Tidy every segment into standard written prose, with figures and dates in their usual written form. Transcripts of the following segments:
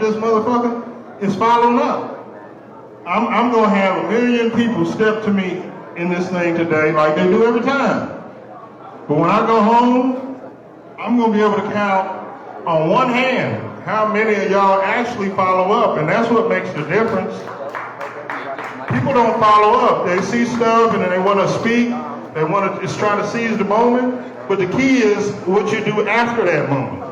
this motherfucker is following up. I'm going to have 1 million people step to me in this thing today like they do every time. But when I go home, I'm going to be able to count on one hand how many of y'all actually follow up, and that's what makes the difference. People don't follow up. They see stuff and then they want to speak. They want to just try to seize the moment. But the key is what you do after that moment.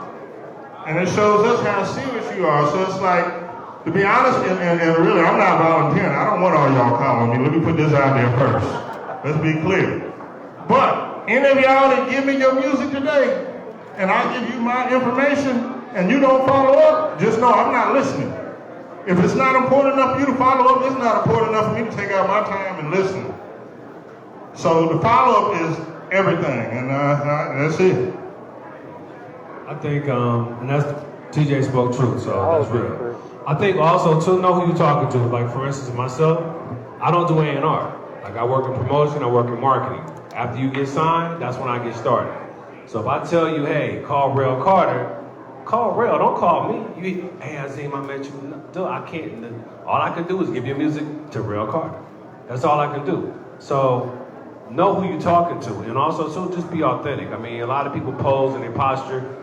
And it shows us how serious you are. So it's like, to be honest, and really, I'm not volunteering. I don't want all y'all calling me. Let me put this out there first. Let's be clear. But any of y'all that give me your music today, and I give you my information, and you don't follow up, just know I'm not listening. If it's not important enough for you to follow up, it's not important enough for me to take out my time and listen. So the follow-up is everything, and that's it. I think, and that's, TJ spoke truth, so that's real. I think also to know who you're talking to. Like for instance, myself, I don't do A&R. Like I work in promotion, I work in marketing. After you get signed, that's when I get started. So if I tell you, hey, call Rail Carter, call Rail, don't call me. Hey, Azim, I met you. No, I can't. All I can do is give your music to Rail Carter. That's all I can do. So know who you're talking to, and also so just be authentic. I mean, a lot of people pose and they posture.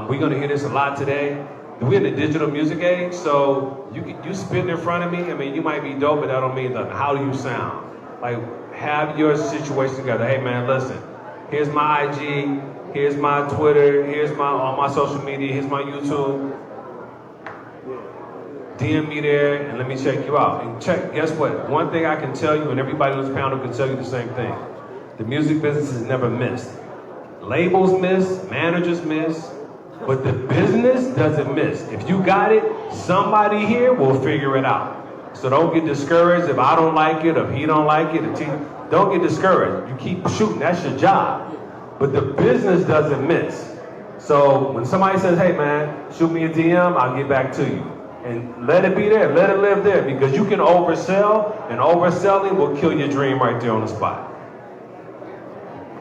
We're gonna hear this a lot today. We're in the digital music age, so you spit in front of me. I mean, you might be dope, but that don't mean nothing. How do you sound? Like, have your situation together. Hey man, listen. Here's my IG. Here's my Twitter. Here's all my social media. Here's my YouTube. DM me there and let me check you out. And guess what? One thing I can tell you, and everybody on this panel can tell you the same thing. The music business is never missed. Labels miss, managers miss, but the business doesn't miss. If you got it, somebody here will figure it out. So don't get discouraged if I don't like it, if he don't like it, don't get discouraged. You keep shooting, that's your job. But the business doesn't miss. So when somebody says, hey man, shoot me a DM, I'll get back to you. And let it be there, let it live there, because you can oversell, and overselling will kill your dream right there on the spot.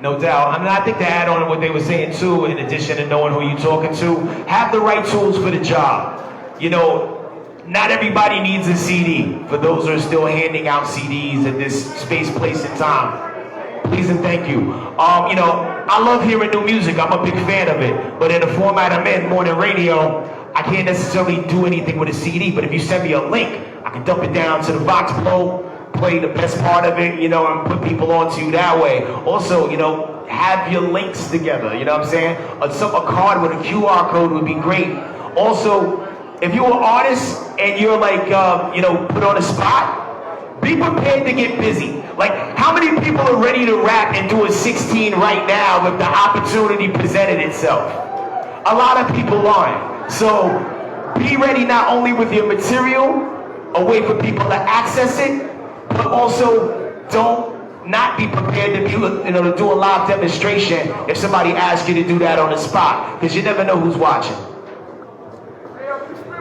No doubt. I mean, I think to add on to what they were saying too, in addition to knowing who you're talking to, have the right tools for the job. You know, not everybody needs a CD. For those who are still handing out CDs at this space, place, and time, please and thank you. You know, I love hearing new music. I'm a big fan of it. But in the format I'm in, more than radio, I can't necessarily do anything with a CD. But if you send me a link, I can dump it down to the Vox Pro, play the best part of it, you know, and put people onto you that way. Also, you know, have your links together, you know what I'm saying? A card with a QR code would be great. Also, if you're an artist and you're like, you know, put on a spot, be prepared to get busy. Like, how many people are ready to rap and do a 16 right now if the opportunity presented itself? A lot of people aren't. So, be ready not only with your material, a way for people to access it, but also don't not be prepared to do a live demonstration if somebody asks you to do that on the spot, because you never know who's watching.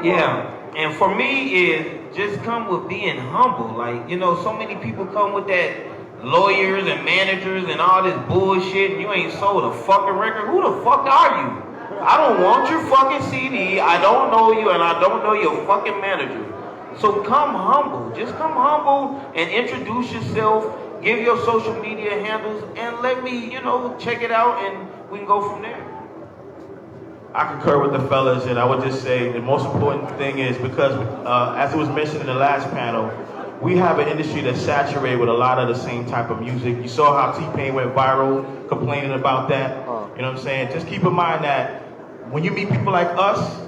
Yeah, and for me, it just come with being humble. Like, you know, so many people come with that lawyers and managers and all this bullshit, and you ain't sold a fucking record. Who the fuck are you? I don't want your fucking CD. I don't know you, and I don't know your fucking manager. So come humble. Just come humble and introduce yourself. Give your social media handles and let me, you know, check it out, and we can go from there. I concur with the fellas, and I would just say the most important thing is because, as it was mentioned in the last panel, we have an industry that's saturated with a lot of the same type of music. You saw how T-Pain went viral complaining about that. You know what I'm saying? Just keep in mind that when you meet people like us,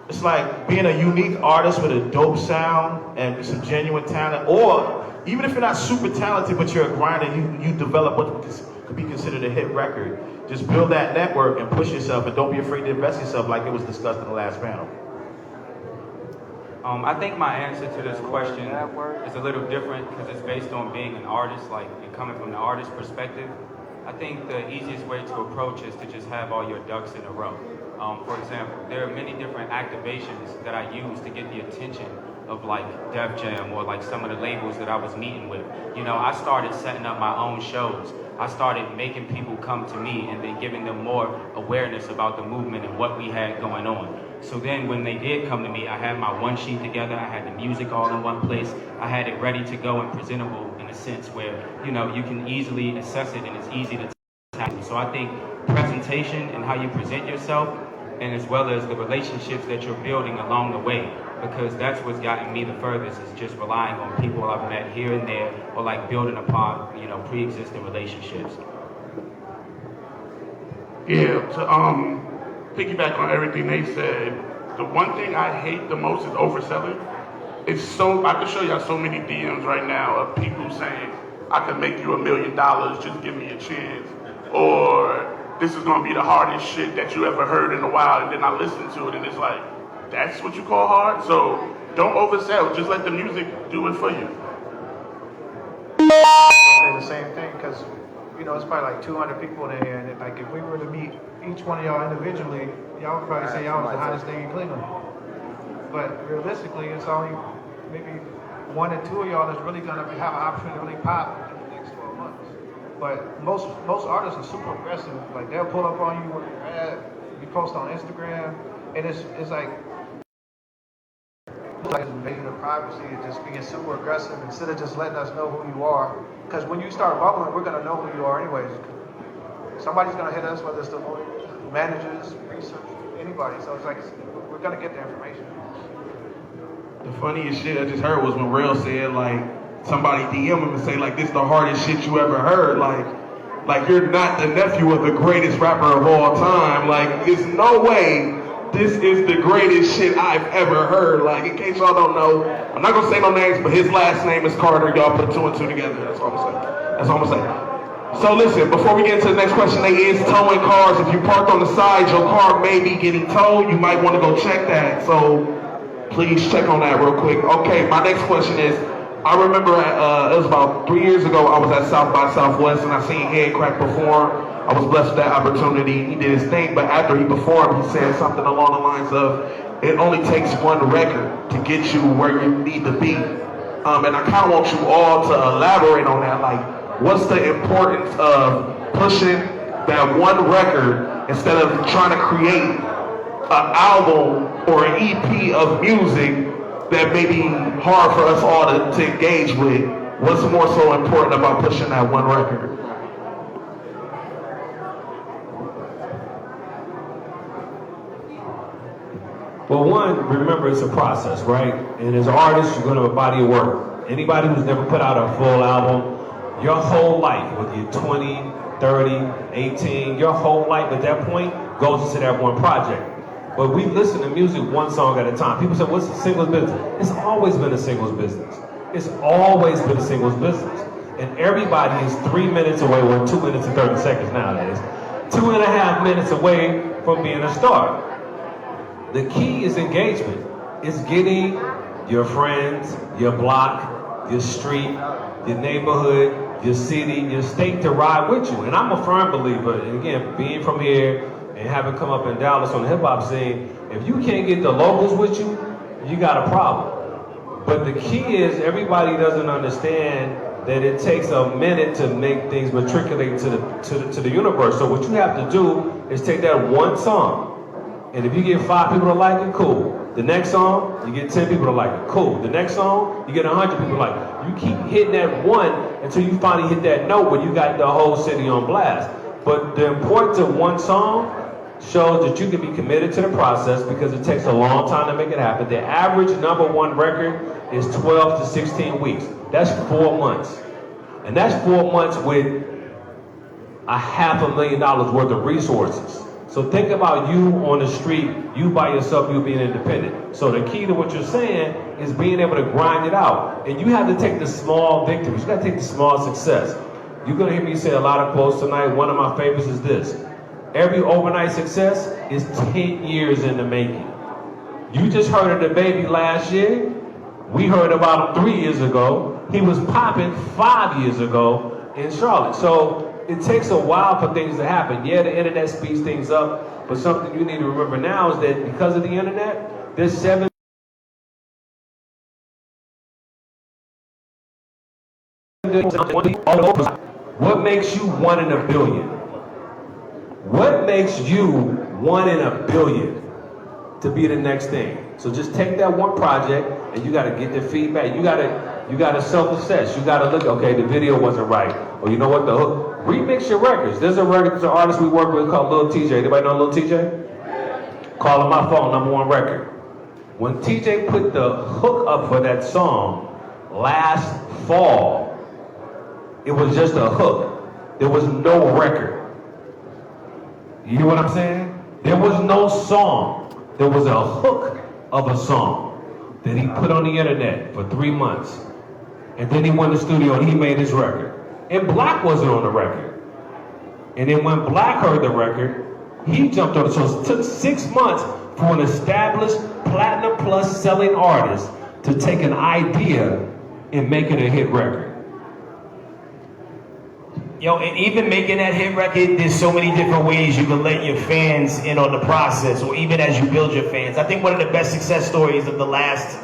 it's like being a unique artist with a dope sound and some genuine talent, or even if you're not super talented, but you're a grinder, you develop what could be considered a hit record. Just build that network and push yourself, and don't be afraid to invest yourself like it was discussed in the last panel. I think my answer to this question is a little different because it's based on being an artist, like, and coming from the artist perspective. I think the easiest way to approach is to just have all your ducks in a row. For example, there are many different activations that I use to get the attention of like Def Jam or like some of the labels that I was meeting with. You know, I started setting up my own shows. I started making people come to me and then giving them more awareness about the movement and what we had going on. So then when they did come to me, I had my one sheet together, I had the music all in one place, I had it ready to go and presentable in a sense where, you know, you can easily assess it and it's easy to tackle. So I think presentation and how you present yourself, and as well as the relationships that you're building along the way, because that's what's gotten me the furthest, is just relying on people I've met here and there, or like building upon, you know, pre-existing relationships. Yeah, to piggyback on everything they said, the one thing I hate the most is overselling. It's so, I can show y'all so many DMs right now of people saying, I can make you $1 million, just give me a chance. Or, this is gonna be the hardest shit that you ever heard in a while, and then I listen to it and it's like, that's what you call hard? So, don't oversell, just let the music do it for you. Say the same thing, because you know, it's probably like 200 people in here, and like if we were to meet each one of y'all individually, y'all would probably say y'all was the hottest thing in Cleveland. But realistically, it's only maybe 1 or 2 of y'all that's really gonna have an opportunity to really pop in the next 12 months. But most artists are super aggressive. Like they'll pull up on you where you're at, you post on Instagram, and it's like invasion of privacy and just being super aggressive instead of just letting us know who you are. Because when you start bubbling, we're gonna know who you are anyways. Somebody's gonna hit us, whether it's the managers, research, anybody. So it's like we're gonna get the information. The funniest shit I just heard was when Rail said, like, somebody DM him and say, like, this is the hardest shit you ever heard. Like you're not the nephew of the greatest rapper of all time. Like, there's no way this is the greatest shit I've ever heard. Like, in case y'all don't know, I'm not gonna say no names, but his last name is Carter. Y'all put 2 and 2 together. That's all I'm saying. That's all I'm saying. So listen, before we get to the next question, they is towing cars. If you parked on the side, your car may be getting towed. You might want to go check that. So please check on that real quick. Okay, my next question is, I remember it was about 3 years ago, I was at South by Southwest and I seen Head Crack perform. I was blessed with that opportunity. He did his thing, but after he performed, he said something along the lines of, it only takes one record to get you where you need to be. And I kind of want you all to elaborate on that. Like, what's the importance of pushing that one record instead of trying to create an album or an EP of music that may be hard for us all to engage with? What's more so important about pushing that one record? Well, one, remember it's a process, right? And as an artist, you're going to have a body of work. Anybody who's never put out a full album, your whole life, whether you're 20, 30, 18, your whole life at that point goes into that one project. But we listen to music one song at a time. People say, what's a singles business? It's always been a singles business. It's always been a singles business. And everybody is 3 minutes away, or 2 minutes and 30 seconds nowadays, 2.5 minutes away from being a star. The key is engagement. It's getting your friends, your block, your street, your neighborhood, your city, your state to ride with you. And I'm a firm believer, and again, being from here and having come up in Dallas on the hip hop scene, if you can't get the locals with you, you got a problem. But the key is everybody doesn't understand that it takes a minute to make things matriculate to the universe. So what you have to do is take that one song, and if you get 5 people to like it, cool. The next song, you get 10 people to like it, cool. The next song, you get 100 people to like it. You keep hitting that one until you finally hit that note where you got the whole city on blast. But the importance of one song shows that you can be committed to the process because it takes a long time to make it happen. The average #1 record is 12 to 16 weeks. That's 4 months. And that's 4 months with $500,000 worth of resources. So think about you on the street, you by yourself, you being independent. So the key to what you're saying is being able to grind it out. And you have to take the small victories. You got to take the small success. You're going to hear me say a lot of quotes tonight. One of my favorites is this. Every overnight success is 10 years in the making. You just heard of the baby last year. We heard about him 3 years ago. He was popping 5 years ago in Charlotte. So it takes a while for things to happen. Yeah, the internet speeds things up, but something you need to remember now is that because of the internet, there's 7 What makes you 1 in a billion? What makes you 1 in a billion? to be the next thing. So just take that one project and you gotta get the feedback. You gotta self-assess. You gotta look, okay, the video wasn't right. Or you know what, the hook. Remix your records. There's an artist we work with called Lil TJ. Anybody know Lil TJ? Call him my phone, #1 record. When TJ put the hook up for that song last fall, it was just a hook. There was no record. You hear what I'm saying? There was no song. There was a hook of a song that he put on the internet for 3 months. And then he went to the studio and he made his record. And Black wasn't on the record. And then when Black heard the record, he jumped on it. So it took 6 months for an established Platinum Plus selling artist to take an idea and make it a hit record. Yo, and even making that hit record, there's so many different ways you can let your fans in on the process, or even as you build your fans. I think one of the best success stories of the last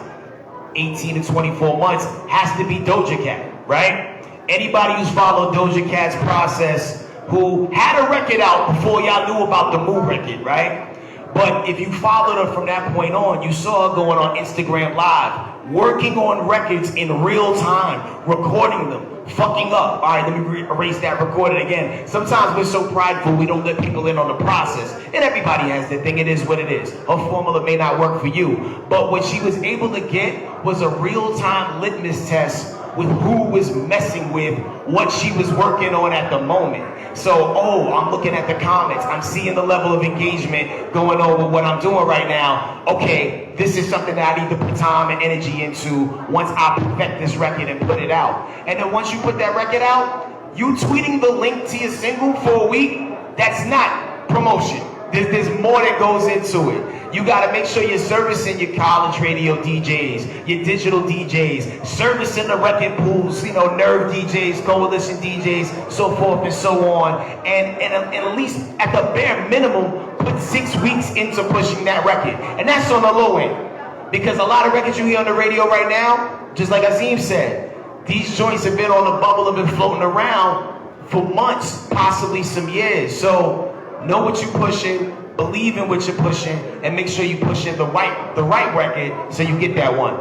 18 to 24 months has to be Doja Cat, right? Anybody who's followed Doja Cat's process, who had a record out before y'all knew about the Moo record, right? But if you followed her from that point on, you saw her going on Instagram Live, working on records in real time, recording them, fucking up. All right, let me erase that, record it again. Sometimes we're so prideful we don't let people in on the process. And everybody has their thing, it is what it is. Her formula may not work for you. But what she was able to get was a real-time litmus test with who was messing with what she was working on at the moment. So, I'm looking at the comments. I'm seeing the level of engagement going on with what I'm doing right now. Okay, this is something that I need to put time and energy into once I perfect this record and put it out. And then once you put that record out, you tweeting the link to your single for a week, that's not promotion. There's more that goes into it. You gotta make sure you're servicing your college radio DJs, your digital DJs, servicing the record pools, Nerve DJs, Coalition DJs, so forth and so on. And at least at the bare minimum, put 6 weeks into pushing that record. And that's on the low end. Because a lot of records you hear on the radio right now, just like Azim said, these joints have been on the bubble, have been floating around for months, possibly some years. So know what you're pushing, believe in what you're pushing, and make sure you push in the right record so you get that one.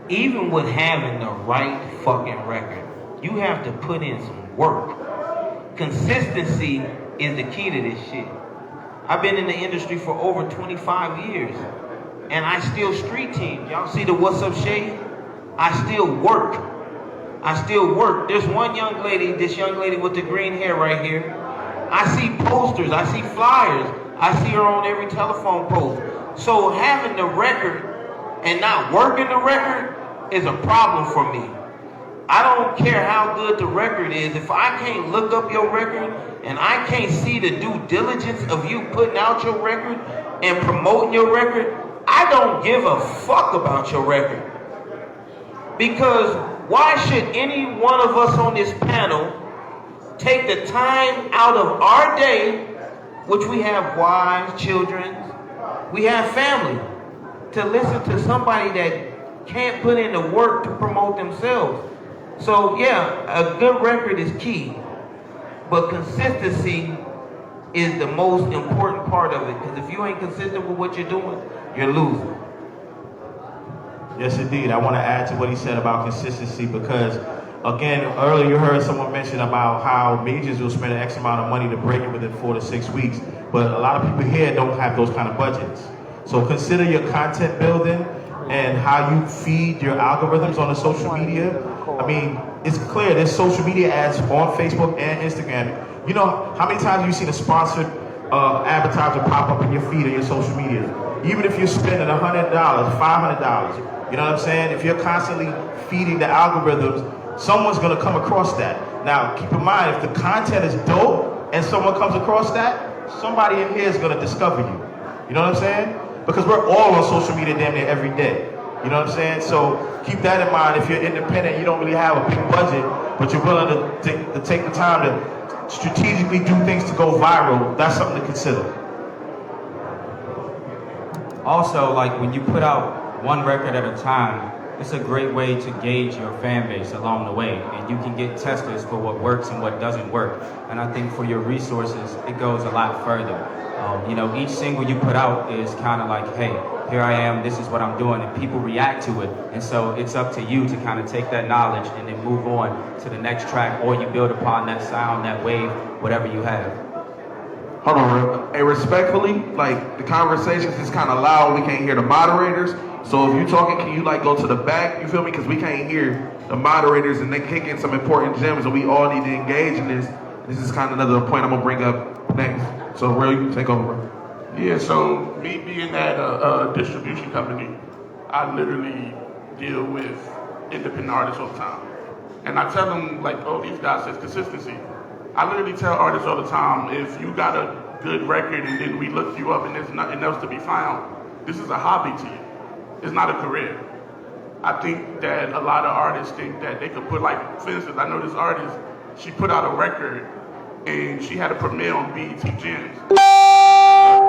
Even with having the right fucking record, you have to put in some work. Consistency is the key to this shit. I've been in the industry for over 25 years, and I still street team. Y'all see the What's Up Shade? I still work. There's one young lady, this young lady with the green hair right here. I see posters, I see flyers, I see her on every telephone post. So having the record and not working the record is a problem for me. I don't care how good the record is. If I can't look up your record and I can't see the due diligence of you putting out your record and promoting your record, I don't give a fuck about your record. Because why should any one of us on this panel take the time out of our day, which we have wives, children, we have family, to listen to somebody that can't put in the work to promote themselves? So yeah, a good record is key, but consistency is the most important part of it, because if you ain't consistent with what you're doing, you're losing. Yes, indeed. I want to add to what he said about consistency because, again, earlier you heard someone mention about how majors will spend an X amount of money to break it within 4 to 6 weeks, but a lot of people here don't have those kind of budgets. So consider your content building and how you feed your algorithms on the social media. I mean, it's clear there's social media ads on Facebook and Instagram. You know, how many times have you seen a sponsored advertiser pop up in your feed on your social media? Even if you're spending $100, $500, you know what I'm saying? If you're constantly feeding the algorithms, someone's gonna come across that. Now, keep in mind, if the content is dope and someone comes across that, somebody in here is gonna discover you. You know what I'm saying? Because we're all on social media damn near every day. You know what I'm saying? So keep that in mind. If you're independent, you don't really have a big budget, but you're willing to take the time to strategically do things to go viral, that's something to consider. Also, like when you put out one record at a time, it's a great way to gauge your fan base along the way, and you can get testers for what works and what doesn't work. And I think for your resources, it goes a lot further. You know, each single you put out is kind of like, hey, here I am, this is what I'm doing, and people react to it. And so it's up to you to kind of take that knowledge and then move on to the next track, or you build upon that sound, that wave, whatever you have. Hold on, real. Hey, respectfully, like the conversations is kind of loud. We can't hear the moderators. So if you're talking, can you like go to the back? You feel me? Because we can't hear the moderators, and they kick in some important gems, and we all need to engage in this. This is kind of another point I'm gonna bring up next. So, Real, you can take over, bro. Yeah, so me being at a distribution company, I literally deal with independent artists all the time. And I tell them, like, oh, these guys says consistency. I literally tell artists all the time, if you got a good record and then we look you up and there's nothing else to be found, this is a hobby to you. It's not a career. I think that a lot of artists think that they could put, like, for instance, I know this artist, she put out a record and she had a premiere on BET Gems.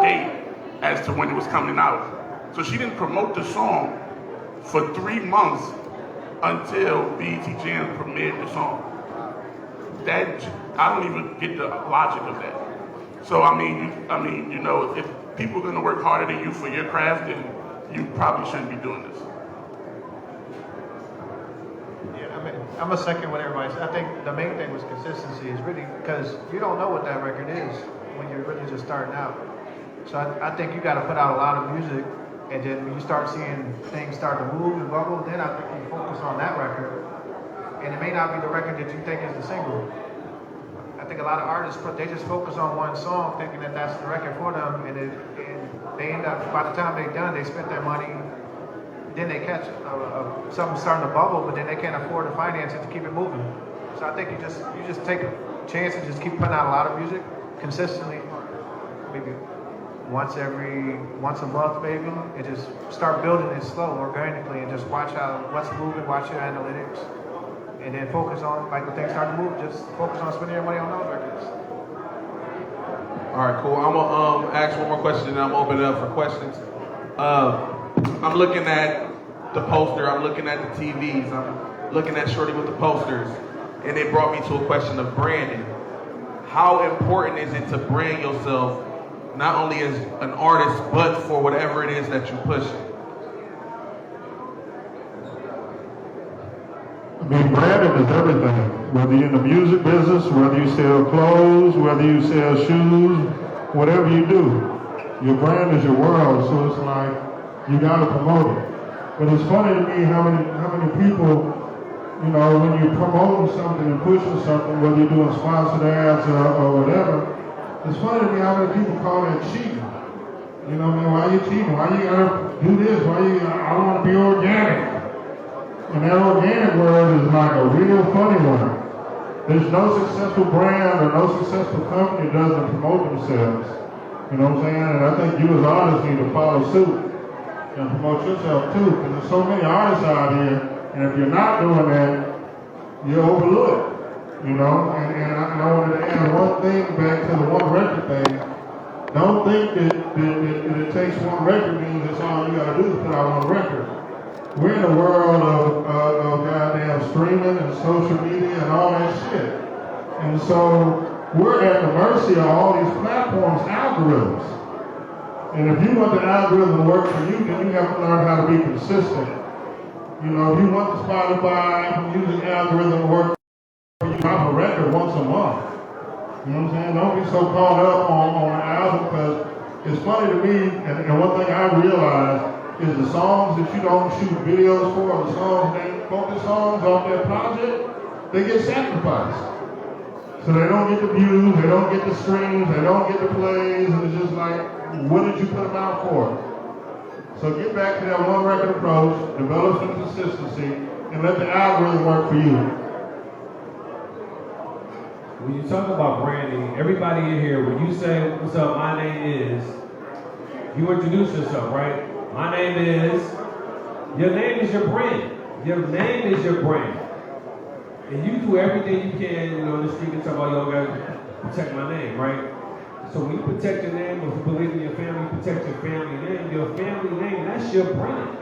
Date as to when it was coming out. So she didn't promote the song for 3 months until BET Gems premiered the song. That, I don't even get the logic of that. So I mean, you know, if people are gonna work harder than you for your craft, then you probably shouldn't be doing this. Yeah, I mean, I'm a second what everybody said. I think the main thing was consistency is really because you don't know what that record is when you're really just starting out. So I think you got to put out a lot of music, and then when you start seeing things start to move and bubble, then I think you focus on that record. And it may not be the record that you think is the single. I think a lot of artists, they just focus on one song thinking that that's the record for them, and they end up, by the time they're done, they spent their money, then they catch something starting to bubble, but then they can't afford to finance it to keep it moving. So I think you just take a chance and just keep putting out a lot of music consistently, maybe once a month maybe, and just start building it slow, organically, and just watch what's moving, watch your analytics. And then focus on, like when things start to move, just focus on spending your money on those records. All right, cool. I'm gonna ask one more question, and I'm gonna open it up for questions. I'm looking at the poster. I'm looking at the TVs. I'm looking at Shorty with the posters, and it brought me to a question of branding. How important is it to brand yourself, not only as an artist, but for whatever it is that you push? I mean, branding is everything. Whether you're in the music business, whether you sell clothes, whether you sell shoes, whatever you do, your brand is your world. So it's like you gotta promote it. But it's funny to me how many people, you know, when you're promoting something and pushing something, whether you're doing sponsored ads or whatever, it's funny to me how many people call that cheating. You know what I mean? Why are you cheating? Why you gotta do this? I want to be organic. And that organic word is like a real funny one. There's no successful brand or no successful company that doesn't promote themselves. You know what I'm saying? And I think you as artists need to follow suit and promote yourself too. Because there's so many artists out here, and if you're not doing that, you're overlooked. You know? And I wanted to add one thing back to the one record thing. Don't think that it takes one record means that's all you gotta do is put out one record. We're in a world of goddamn streaming and social media and all that shit. And so we're at the mercy of all these platforms' algorithms. And if you want the algorithm to work for you, then you have to learn how to be consistent. You know, if you want the Spotify music algorithm to work for you, drop a record once a month. You know what I'm saying? Don't be so caught up on an album, because it's funny to me, and one thing I realized is the songs that you don't shoot videos for, the songs they focus songs off their project, they get sacrificed. So they don't get the views, they don't get the streams, they don't get the plays, and it's just like, what did you put them out for? So get back to that one record approach, develop some consistency, and let the algorithm work for you. When you talk about branding, everybody in here, when you say, what's up, my name is, you introduce yourself, right? My name is, your name is your brand. Your name is your brand. And you do everything you can, you know, in the street and talk about, yo, gotta protect my name, right? So when you protect your name, if you believe in your family, you protect your family name, that's your brand.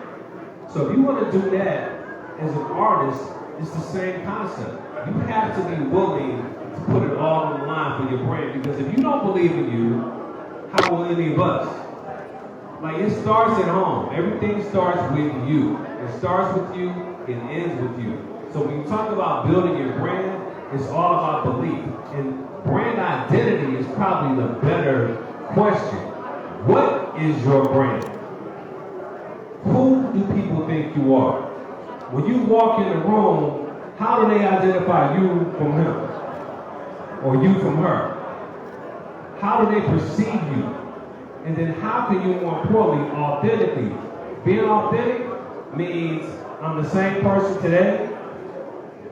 So if you want to do that, as an artist, it's the same concept. You have to be willing to put it all on the line for your brand, because if you don't believe in you, how will any of us? Like, it starts at home. Everything starts with you. It starts with you, it ends with you. So when you talk about building your brand, it's all about belief. And brand identity is probably the better question. What is your brand? Who do people think you are? When you walk in the room, how do they identify you from him? Or you from her? How do they perceive you? And then how can you, more importantly, authentically? Being authentic means I'm the same person today,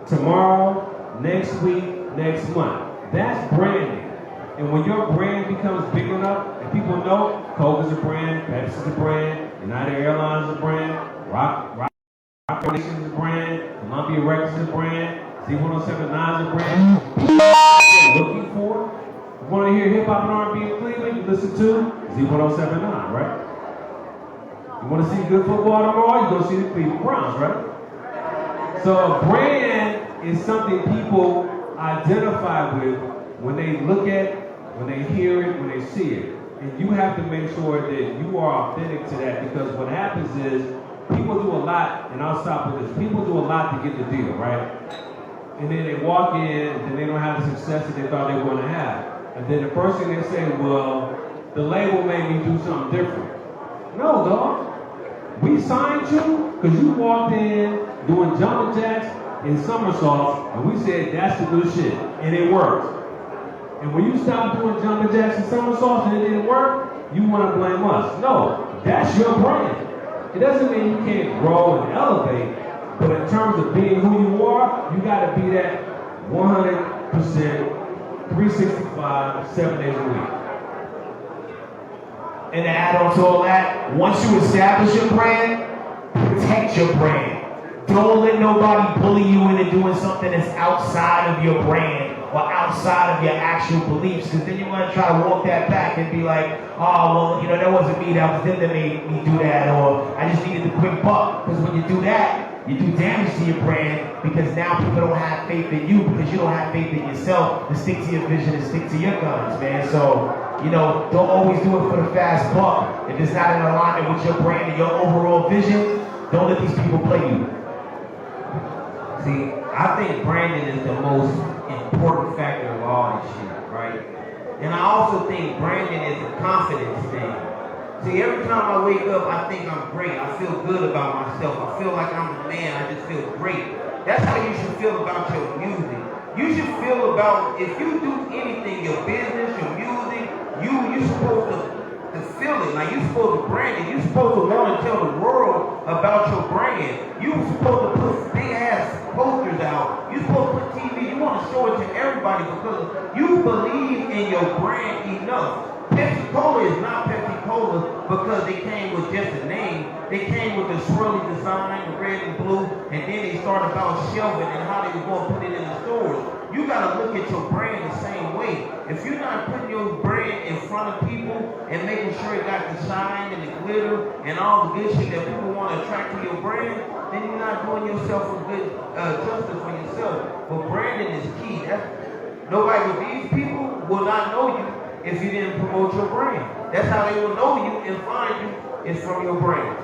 tomorrow, next week, next month. That's branding. And when your brand becomes big enough, and people know Coke is a brand, Pepsi is a brand, United Airlines is a brand, Rock Nation is a brand, Columbia Records is a brand, Z1079 is a brand. What you're looking for? You want to hear hip hop and R&B in Cleveland? You listen to Z1079, right? You want to see good football tomorrow? You go see the Cleveland Browns, right? So a brand is something people identify with when they look at, when they hear it, when they see it. And you have to make sure that you are authentic to that, because what happens is people do a lot, and I'll stop with this, people do a lot to get the deal, right? And then they walk in, and then they don't have the success that they thought they were going to have. And then the first thing they say, well, the label made me do something different. No, dog. We signed you because you walked in doing jumping jacks and somersaults, and we said that's the good shit, and it worked. And when you stop doing jumping jacks and somersaults and it didn't work, you want to blame us. No, that's your brand. It doesn't mean you can't grow and elevate, but in terms of being who you are, you got to be that 100%, 365, 7 days a week. And to add on to all that, once you establish your brand, protect your brand. Don't let nobody bully you into doing something that's outside of your brand or outside of your actual beliefs, because then you're going to try to walk that back and be like, oh, well, that wasn't me, that was them that made me do that, or I just needed the quick buck. Because when you do that, you do damage to your brand, because now people don't have faith in you, because you don't have faith in yourself to stick to your vision and stick to your guns, man. So, don't always do it for the fast buck. If it's not in alignment with your brand and your overall vision, don't let these people play you. See, I think branding is the most important factor of all this shit, right? And I also think branding is a confidence thing. See, every time I wake up, I think I'm great. I feel good about myself. I feel like I'm the man. I just feel great. That's how you should feel about your music. You should feel about, if you do anything, your business, your music, you're supposed to feel it. Like, you're supposed to brand it. You're supposed to want to tell the world about your brand. You're supposed to put big ass posters out. You're supposed to put TV. You want to show it to everybody because you believe in your brand enough. Pepsi Cola is not Pepsi Cola because they came with just a name. They came with the swirly design, the red and blue, and then they started about shelving and how they were going to put it in the stores. You got to look at your brand the same way. If you're not putting your brand in front of people and making sure it got the shine and the glitter and all the good shit that people want to attract to your brand, then you're not doing yourself a good justice for yourself. But branding is key. Nobody with these people will not know you if you didn't promote your brand. That's how they will know you and find you, is from your brand.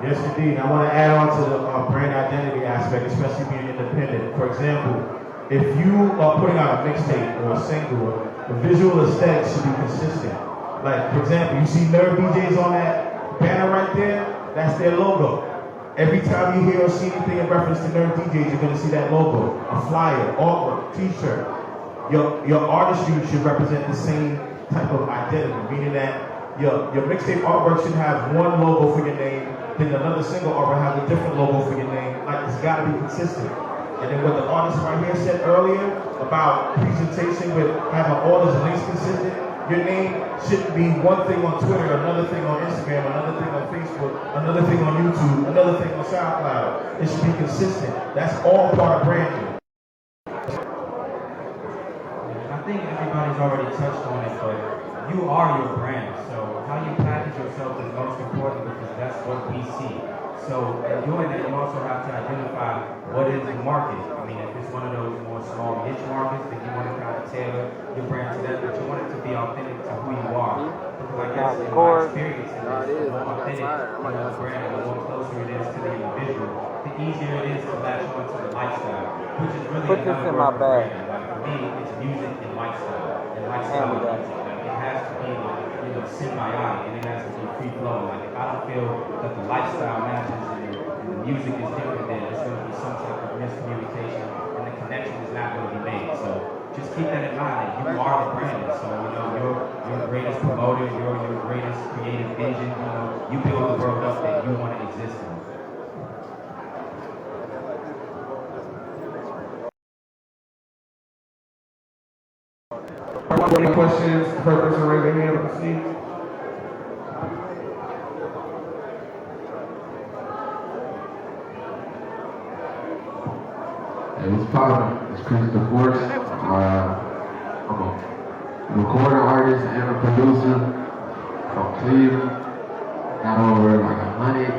Yes, indeed. I want to add on to the brand identity aspect, especially being independent. For example, if you are putting out a mixtape or a single, the visual aesthetic should be consistent. Like, for example, you see Nerd DJs on that banner right there, that's their logo. Every time you hear or see anything in reference to Nerd DJs, you're going to see that logo, a flyer, artwork, t-shirt. Your artistry should represent the same type of identity, meaning that your mixtape artwork should have one logo for your name, then another single artwork have a different logo for your name. Like, it's got to be consistent. And then what the artist right here said earlier about presentation with having all those links consistent, your name shouldn't be one thing on Twitter, another thing on Instagram, another thing on Facebook, another thing on YouTube, another thing on SoundCloud. It should be consistent. That's all part of branding. I think everybody's already touched on it, but you are your brand. So how you package yourself is most important because that's what we see. So in doing that, you also have to identify what is the market. I mean, if it's one of those more small niche markets, then you want to kind of tailor your brand to that, but you want it to be authentic to who you are. Because I guess in my experience, the more authentic the brand, the more closer it is to the individual, the easier it is to latch onto the lifestyle, which is really another word for brand. Like for me, it's music and lifestyle. And lifestyle is music. Like it has to be symbiotic and it has to be free flow. Like if I don't feel that the lifestyle matches and the music is different, then there's going to be some type of miscommunication and the connection is not going to be made. So just keep that in mind that you are the brand. So you're your greatest promoter, you're your greatest creative vision. You build the world up that you want to exist in. Any questions? First person raise their hand on the seat. Hey, what's poppin'? It's Christopher Force. I'm a recording artist and a producer from Cleveland. Got over like 100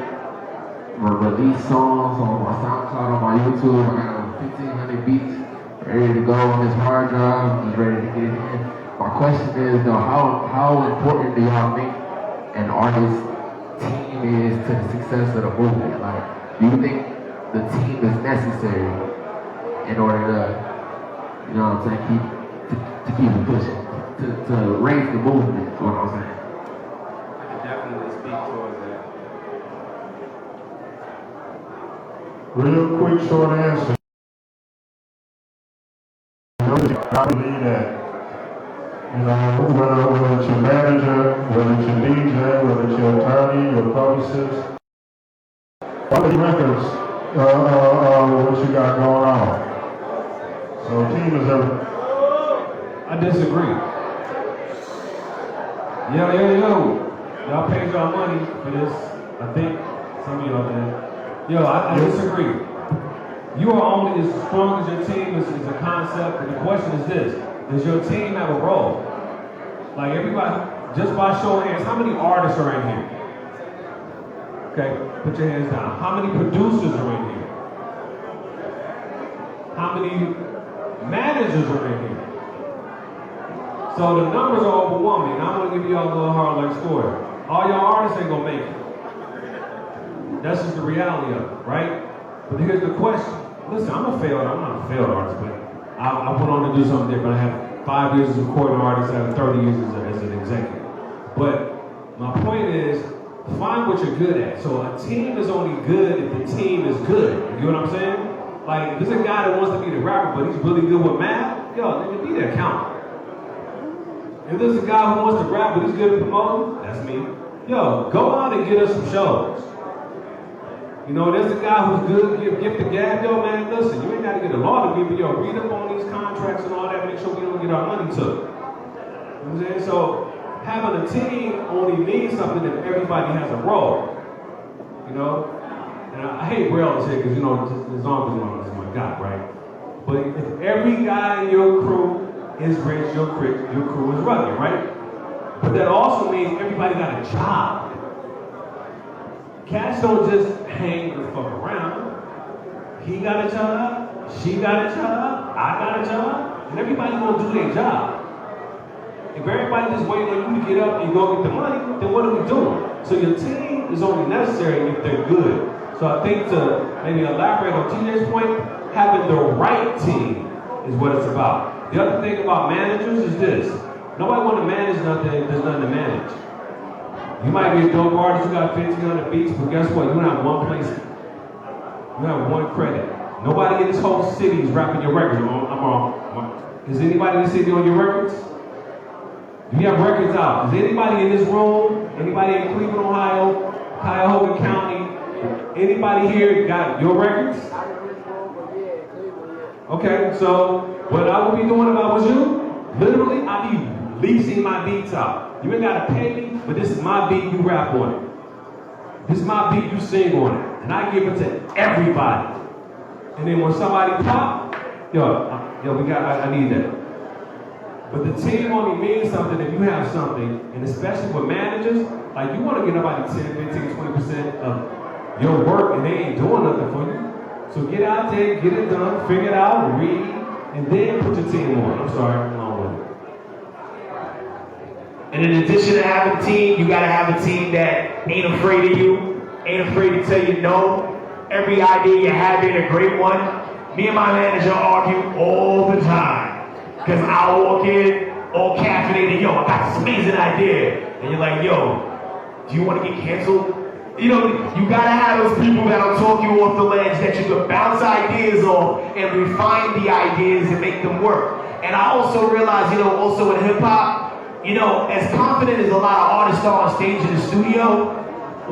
release songs on my SoundCloud, on my YouTube. I got over 1,500 beats ready to go on this hard drive. I'm just ready to get it in. My question is though, how important do y'all think an artist's team is to the success of the movement? Like, do you think the team is necessary in order to, you know what I'm saying, keep it pushing, to raise the movement, is what I'm saying? I can definitely speak towards that. Real quick, short answer. I believe that, whether it's your manager, whether it's your DJ, whether it's your attorney, your publicist, all the records what you got going on. So team is everything. I disagree. Yo. Y'all paid y'all money for this. I think some of y'all did. Yo, I disagree. You are only as strong as your team is a concept, and the question is this: does your team have a role? Like everybody, just by show of hands, how many artists are in here? Okay, put your hands down. How many producers are in here? How many managers are in here? So the numbers are overwhelming. I'm gonna give y'all a little hard luck story. All y'all artists ain't gonna make it. That's just the reality of it, right? But here's the question. Listen, I'm not a failed artist, but I went on to do something different. I have 5 years as a recording artist, I have 30 years as an executive. But my point is, find what you're good at. So a team is only good if the team is good. You know what I'm saying? Like, if there's a guy that wants to be the rapper, but he's really good with math, yo, nigga, be the accountant. If there's a guy who wants to rap, but he's good at promoting, that's me. Yo, go out and get us some shows. You know, there's a guy who's good, gift the gab. Yo, man, listen, you ain't got to get a law degree, but yo, read up on these contracts and all that, make sure we don't get our money took. You know what I'm saying? So, having a team only means something if everybody has a role. You know? And I hate Braille here because, you know, his arm is my guy, right? But if every guy in your crew is rich, your crew is rugged, right? But that also means everybody got a job. Cats don't just hang the fuck around. He got a job, she got a job, I got a job, and everybody gonna do their job. If everybody just waiting on you to get up and go get the money, then what are we doing? So your team is only necessary if they're good. So I think to maybe elaborate on TJ's point, having the right team is what it's about. The other thing about managers is this. Nobody want to manage nothing if there's nothing to manage. You might be a dope artist, you got 1,500 beats, but guess what? You don't have one place. You have one credit. Nobody in this whole city is rapping your records. I'm wrong. Is anybody in the city on your records? Do you have records out? Is anybody in this room, anybody in Cleveland, Ohio, Cuyahoga County, anybody here got your records? Okay, so what I would be doing if I was you, literally, I'd be leasing my beats out. You ain't gotta pay me, but this is my beat, you rap on it. This is my beat, you sing on it. And I give it to everybody. And then when somebody pop, I need that. But the team only means something if you have something, and especially with managers, Like, you want to get nobody 10, 15, 20% of your work and they ain't doing nothing for you. So get out there, get it done, figure it out, read, and then put your team on. I'm sorry, I'm long with it. And in addition to having a team, you gotta have a team that ain't afraid of you, ain't afraid to tell you no. Every idea you have ain't a great one. Me and my manager argue all the time. Because I'll walk in, all caffeinated, yo, I got this amazing idea. And you're like, yo, do you want to get canceled? You know, you gotta have those people that'll talk you off the ledge, that you can bounce ideas off and refine the ideas and make them work. And I also realize, you know, also in hip hop, you know, as confident as a lot of artists are on stage in the studio,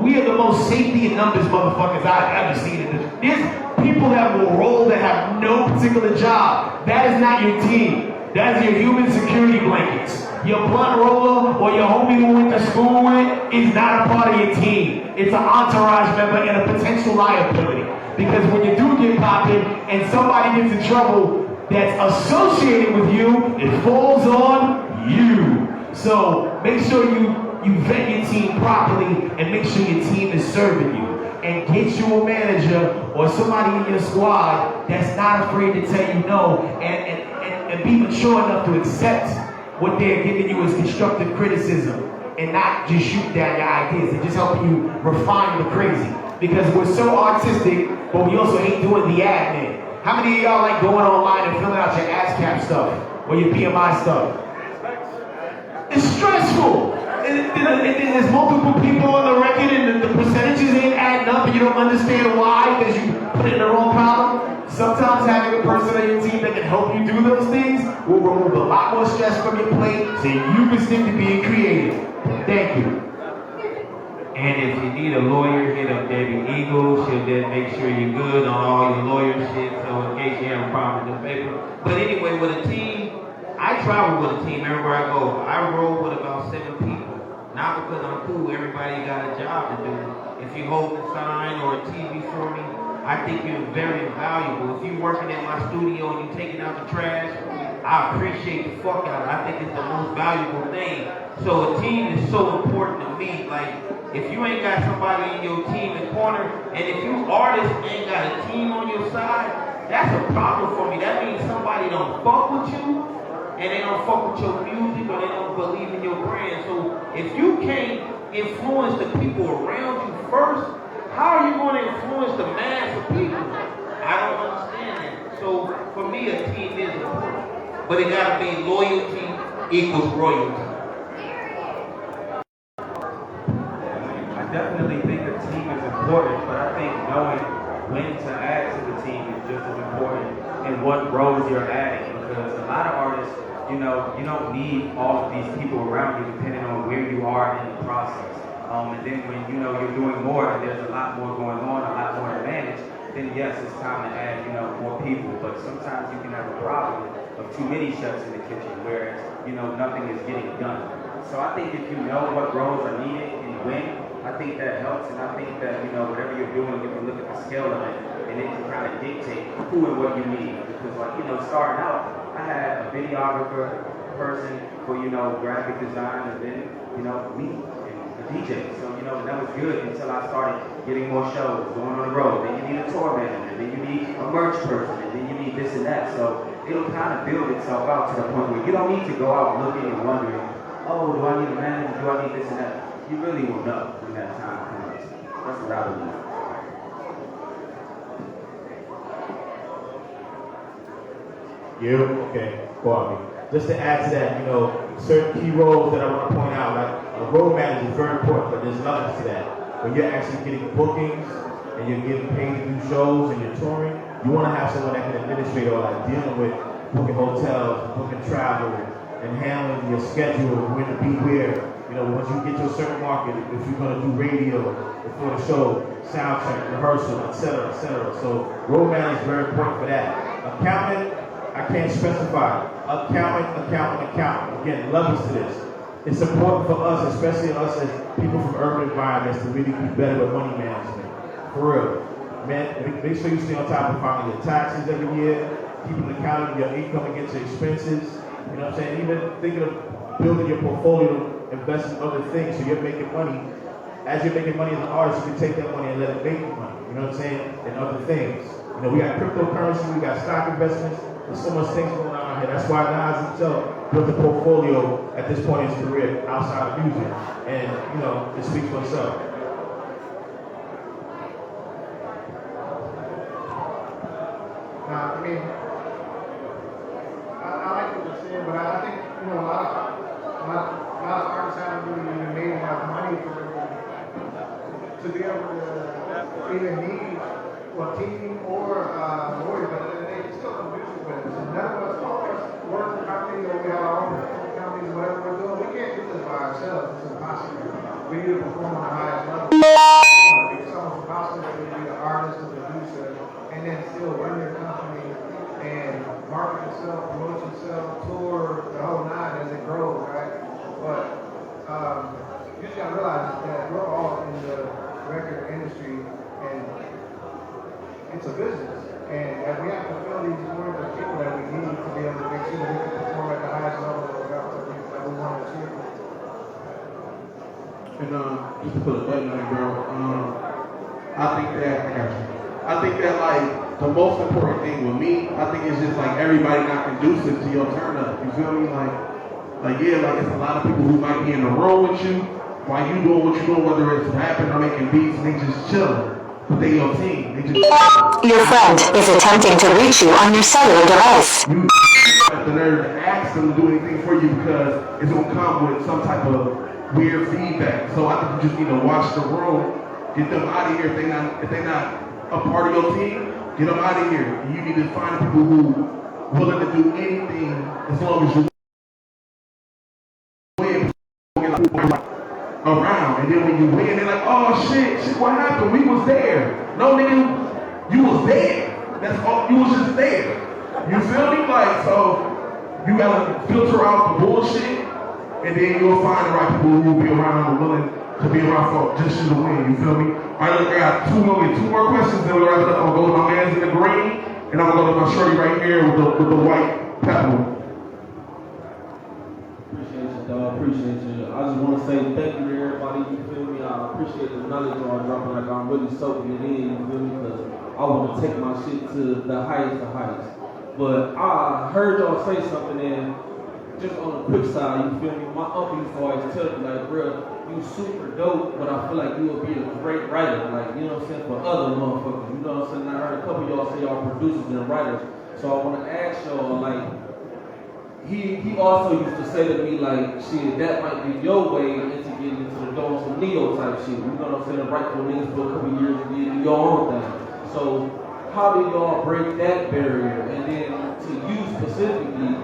we are the most safety in numbers motherfuckers I've ever seen. There's people that will roll that have no particular job. That is not your team. That is your human security blankets. Your blunt roller or your homie who went to school with is not a part of your team. It's an entourage member and a potential liability. Because when you do get popping and somebody gets in trouble that's associated with you, it falls on you. So make sure you vet your team properly and make sure your team is serving you. And get you a manager or somebody in your squad that's not afraid to tell you no and be mature enough to accept what they're giving you as constructive criticism and not just shoot down your ideas and just helping you refine the crazy. Because we're so artistic, but we also hate doing the admin. How many of y'all like going online and filling out your ASCAP stuff or your PMI stuff? It's stressful. And there's multiple people on the record and the percentages ain't adding up and you don't understand why because you put it in the wrong column. Sometimes having a person on your team that can help you do those things will remove a lot more stress from your plate so you can stick to being creative. Thank you. And if you need a lawyer, hit up Debbie Eagle. She'll then make sure you're good on all your lawyer shit, so in case you have a problem with the paper. But anyway, with a team, I travel with a team everywhere I go. I roll with about 7 people. Not because I'm cool, everybody got a job to do. If you hold a sign or a TV for me, I think you're very valuable. If you're working in my studio and you're taking out the trash, I appreciate the fuck out of it. I think it's the most valuable thing. So a team is so important to me. Like, if you ain't got somebody in your team in corner, and if you artists ain't got a team on your side, that's a problem for me. That means somebody don't fuck with you, and they don't fuck with your music, or they don't believe in your brand. So if you can't influence the people around you first, how are you going to influence the mass of people? I don't understand that. So for me, a team is important, but it got to be loyalty equals royalty. I definitely think a team is important, but I think knowing when to add to the team is just as important and what roles you're adding. Because a lot of artists, you know, you don't need all of these people around you depending on where you are in the process. And then when you know you're doing more and there's a lot more going on, a lot more to manage, then yes, it's time to add, you know, more people. But sometimes you can have a problem of too many chefs in the kitchen, whereas, you know, nothing is getting done. So I think if you know what roles are needed and when, I think that helps. And I think that, you know, whatever you're doing, you can look at the scale of it and it can kind of dictate who and what you need. Because, like, you know, starting out, I had a videographer person for, you know, graphic design, and then, you know, me and a DJ. So, you know, that was good until I started getting more shows, going on the road. Then you need a tour manager, then you need a merch person, and then you need this and that. So it'll kind of build itself out to the point where you don't need to go out looking and wondering, oh, do I need a manager? Do I need this and that? You really will know when that time comes. That's what I believe. Yeah, okay, Barbie. Just to add to that, you know, certain key roles that I want to point out, like a road manager is very important, but there's levels to that. When you're actually getting bookings and you're getting paid to do shows and you're touring, you want to have someone that can administrate all that, dealing with booking hotels, booking travel, and handling your schedule, when to be where. You know, once you get to a certain market, if you're going to do radio before the show, sound check, rehearsal, etc., etc. So road manager is very important for that. Accountant, I can't specify. Accountant. Again, levels to this. It's important for us, especially us as people from urban environments, to really be better with money management. For real. Man, make sure you stay on top of filing your taxes every year, keeping an account of your income against your expenses. You know what I'm saying? Even thinking of building your portfolio, investing in other things so you're making money as you're making money as an artist, you can take that money and let it make you money. You know what I'm saying? And other things. You know, we got cryptocurrency, we got stock investments. There's so much things going on here. That's why Nas himself built a portfolio at this point in his career outside of music. And, you know, it speaks for itself. I mean, I like what you're saying, but I think, you know, a lot of artists haven't really even made enough money to be able to even need TV or lawyers, but they still do music with us. And none of us, all of us work in a company or we have our own companies, whatever we're doing. We can't do this by ourselves. It's impossible. We need to perform on the highest level. It's almost impossible to be an artist, a producer, and then still run your company and market yourself, promote yourself, tour, the whole nine as it grows, right? But you just gotta realize that we're all in the record industry and it's a business. And that we have to fill these rooms with people that we need to be able to make sure that we can perform at the highest level that we want to achieve. And just to put a button on it, bro. I think that like the most important thing with me, I think it's just like everybody not conducive to your turn up. You feel me? Like yeah, like it's a lot of people who might be in the room with you while you doing what you doing, whether it's rapping or making beats, and they just chilling. But they your team. They just your friend is attempting to reach you on your cellular device. You have the nerve to ask them to do anything for you because it's gonna come with some type of weird feedback. So I think you just need to watch the room, get them out of here if they not a part of your team, get them out of here. And you need to find people who willing to do anything as long as you win around. And then when you win, they're like, oh shit, what happened? We was there. No nigga, you was there. That's all, you was just there. You feel me? Like, so you gotta filter out the bullshit, and then you'll find the right people who will be around and willing to be around for just you to win. You feel me? All right, look, I got two more questions, then we'll wrap it up. I'm gonna go to my man's in the green, and I'm gonna go to my shorty right here with the white pepper. Appreciate you, dog. Appreciate you. I just want to say thank you to everybody. You feel me? I appreciate the knowledge y'all dropping. Like I'm really soaking it in. You feel me? Because I want to take my shit to the highest of heights. But I heard y'all say something, and just on the quick side, you feel me? My uncle used to always tell me, like, bro, you super dope, but I feel like you would be a great writer, like, you know what I'm saying, for other motherfuckers. You know what I'm saying? I heard a couple of y'all say y'all producers and writers. So I want to ask y'all, like, he also used to say to me, like, shit, that might be your way into getting into the door, some Neo type shit. You know what I'm saying? Write for niggas for a couple of years and then do your own thing. So how do y'all break that barrier? And then to you specifically,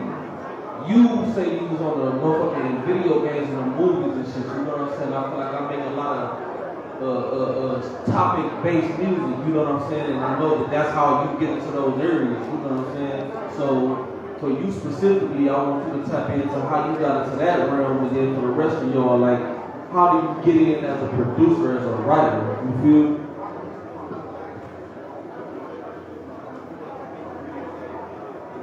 you say you was on the motherfucking video games and the movies and shit. You know what I'm saying? I feel like I make a lot of topic-based music. You know what I'm saying? And I know that that's how you get into those areas. You know what I'm saying? So for you specifically, I want you to tap into how you got into that realm, and then for the rest of y'all, like, how do you get in as a producer, as a writer? You feel?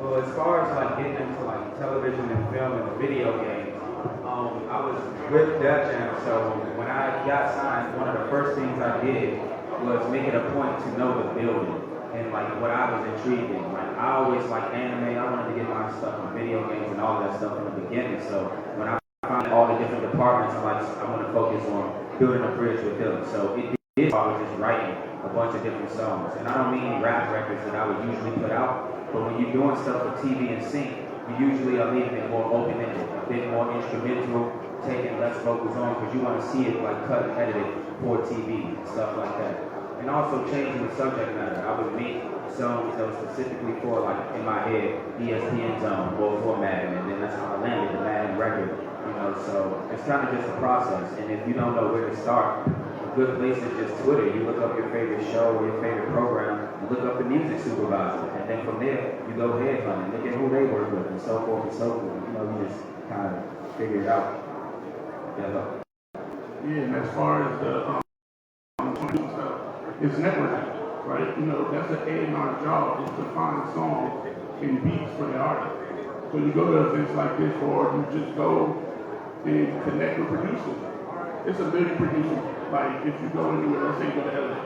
Well, as far as like getting into like television and film and the video games, I was with Def Jam, so when I got signed, one of the first things I did was make it a point to know the building and like what I was intrigued in. Like I always like anime, I wanted to get my stuff on video games and all that stuff in the beginning. So when I found all the different departments, I want to focus on building a bridge with them. So it did, I was just writing a bunch of different songs. And I don't mean rap records that I would usually put out, but when you're doing stuff for TV and sync, you usually are leaving it more open-ended, a bit more instrumental, taking less vocals on, because you want to see it like cut and edited for TV, stuff like that. And also changing the subject matter. I would make songs that were specifically for, like, in my head, ESPN Zone, or for Madden, and then that's how I landed the Madden record, you know, so it's kind of just a process, and if you don't know where to start, a good place is just Twitter. You look up your favorite show or your favorite program, you look up the music supervisor, and then from there, you go headhunting, look at who they work with, and so forth and so forth. You know, you just kind of figure it out. Yeah, and as far as the stuff, it's networking, right? You know, that's an A&R job, is to find songs and beats for the artist. So you go to events like this, or you just go and connect with producers. It's a million producers Like if you go anywhere, let's say you go to LA,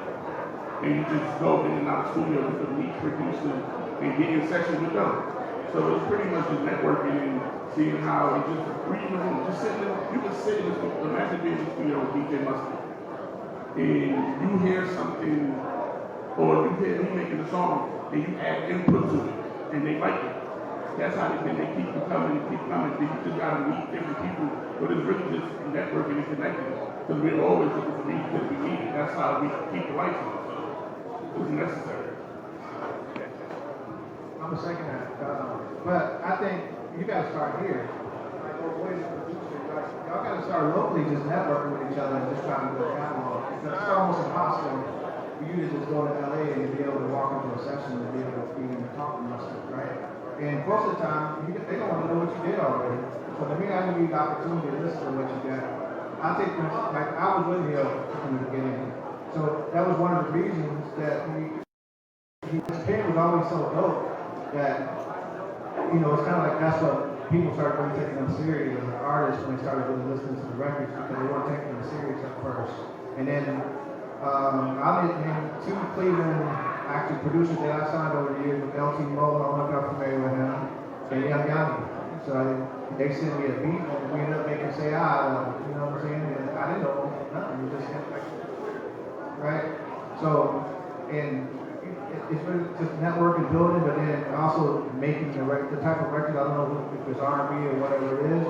and you just go in and out of the studio with the lead producer and get in sessions with them. So it's pretty much just networking and seeing how you just reading the room, just sitting there. You can sit in the studio, imagine being in the studio with DJ Mustard, and you hear something, or you hear me making a song, and you add input to it, and they like it. That's how they keep coming and keep coming. Then you just gotta meet different people, but it's really just networking and connecting. Because we're always looking for these because we need it. That's how we keep the lights on. So it's necessary. I'm a second that. But I think you gotta start here. Like, y'all gotta start locally just networking with each other and just trying to build a catalog. Because it's almost impossible for you to just go to LA and be able to walk into a session and be able to be in the talk and stuff, right? And most of the time, they don't want to know what you did already. So to me, I give you the opportunity to listen to what you got. I think, like, I was with Hill from the beginning. So that was one of the reasons that his pen was always so dope that, you know, it's kind of like that's what people started really taking them serious as artists when they started really listening to the records because they weren't taking them serious at first. And then I met him, two Cleveland active producers that I signed over the years with LT Mo, I don't know if y'all familiar with him, and Young Yanni. So they sent me a beat and we ended up making Say I, you know what I'm saying? And I didn't know nothing, we just hit like, right? So, and it's really just networking, building, but then also making the type of record, I don't know if it's R&B or whatever it is.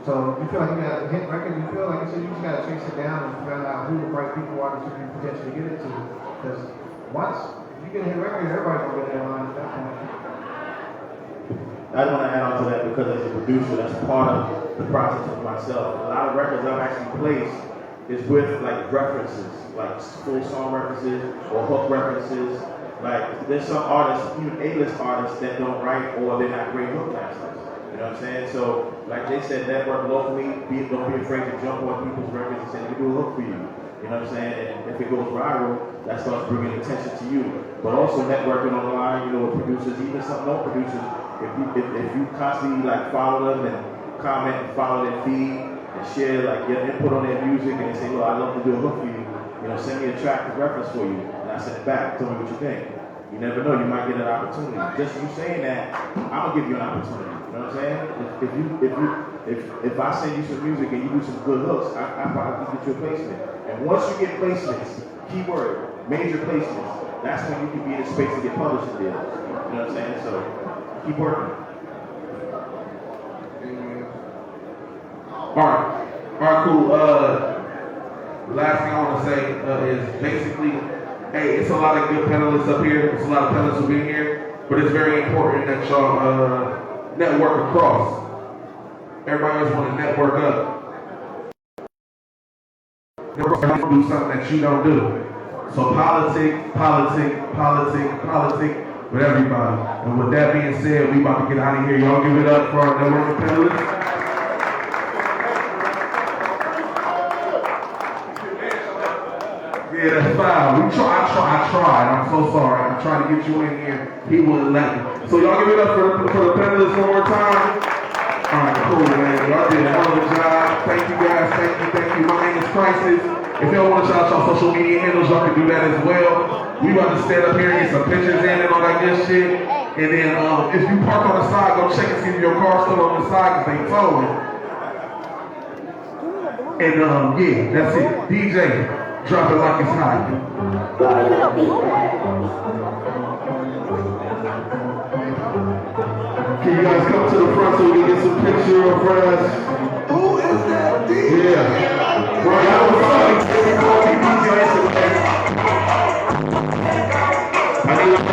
So you feel like you got a hit record, you feel like I said, you just got to chase it down and find out who the right people are that you can potentially get it to. Because once you get a hit record, everybody's going to get that line at that point. I want to add on to that because as a producer, that's part of the process of myself. A lot of records I've actually placed is with like references, like full song references or hook references. Like there's some artists, even A-list artists that don't write or they're not great hook masters. You know what I'm saying? So like they said, network locally, don't be afraid to jump on people's records and say, we do a hook for you. You know what I'm saying? And if it goes viral, that starts bringing attention to you. But also networking online, you know, with producers, even some no producers, if you constantly like follow them and comment and follow their feed and share like your input on their music and they say, well, I'd love to do a hook for you. You know, send me a track of reference for you. And I send it back, tell me what you think. You never know, you might get an opportunity. Just you saying that, I'm gonna give you an opportunity. You know what I'm saying? If I send you some music and you do some good hooks, I probably get you a placement. And once you get placements, keyword, major placements, that's when you can be in a space to get publishing deals. You know what I'm saying? So keep working. All right, cool. Last thing I want to say is basically, hey, it's a lot of good panelists up here. It's a lot of panelists who've been here, but it's very important that y'all network across. Everybody always want to network up. Network do something that you don't do. So politic with everybody. And with that being said, we about to get out of here. Y'all give it up for our networking panelists. Yeah, that's fine. I tried. I'm so sorry. I tried to get you in here. He wouldn't let me. So y'all give it up for the panelists one more time. All right, cool, man. Y'all did a hell of a job. Thank you guys. Thank you. My name is Crisis. If y'all want to shout out y'all social media handles, y'all can do that as well. We about to stand up here and get some pictures in and all that good shit. And then if you park on the side, go check and see if your car's still on the side because they towing. And yeah, that's it. DJ, drop it like it's hot. Can you guys come to the front so we can get some picture of us? Who is that DJ? Yeah. Bro, y'all was talking to me, DJ. I need